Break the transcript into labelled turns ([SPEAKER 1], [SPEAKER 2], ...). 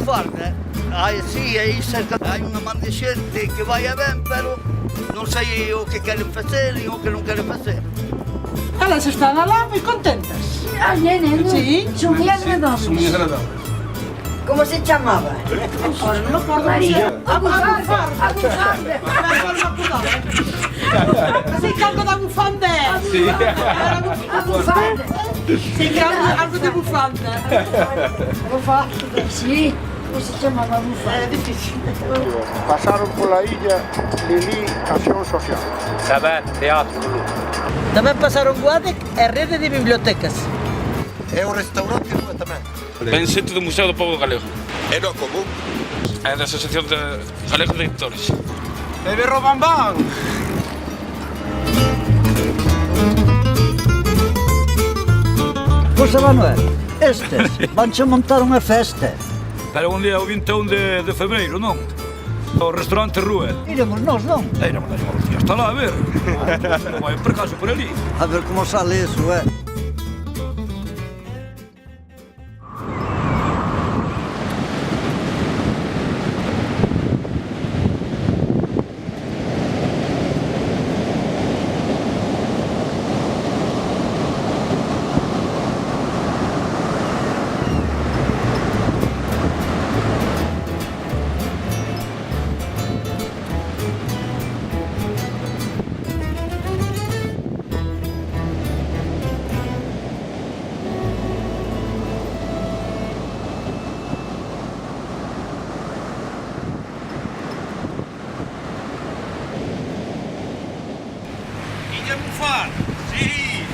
[SPEAKER 1] bufar, sì, aí cerca, hai unha man de xente que vai e ben, pero non sei o que queren facer e o que non queren facer.
[SPEAKER 2] Elas están alá moi contentas.
[SPEAKER 3] Ah, nene, no.
[SPEAKER 2] Sí.
[SPEAKER 3] Son moi agradables.
[SPEAKER 4] Son moi agradables.
[SPEAKER 3] Como se chamaba?
[SPEAKER 2] Non por
[SPEAKER 3] María.
[SPEAKER 2] A bufar.
[SPEAKER 3] A bufar.
[SPEAKER 2] Así que algo da bufanda é.
[SPEAKER 4] Sí.
[SPEAKER 3] A bufar.
[SPEAKER 2] Sí, que algo de bufanda.
[SPEAKER 3] Bufar. Sí. Como se chamaba bufar?
[SPEAKER 2] É difícil.
[SPEAKER 5] Pasaron pola illa Lili Acción Social.
[SPEAKER 6] Saber, teatro,
[SPEAKER 7] Tamén pasaron Guadec e rede de bibliotecas.
[SPEAKER 5] É o restaurante tamén.
[SPEAKER 6] Ben xente do Museo do Pobo Galego.
[SPEAKER 5] É no común.
[SPEAKER 6] É da Asociación de Galegos de Editores.
[SPEAKER 4] Bebe Robambán.
[SPEAKER 7] José Manuel, estes vanche montar unha festa.
[SPEAKER 6] Pero un día o 21 de febreiro, non? O restaurante Rúa.
[SPEAKER 7] Iremos nós, non?
[SPEAKER 6] Éramos os días, está lá a ver. Non vai por caso por ali.
[SPEAKER 7] A ver como sale eso,
[SPEAKER 6] Illa Bufar, sí.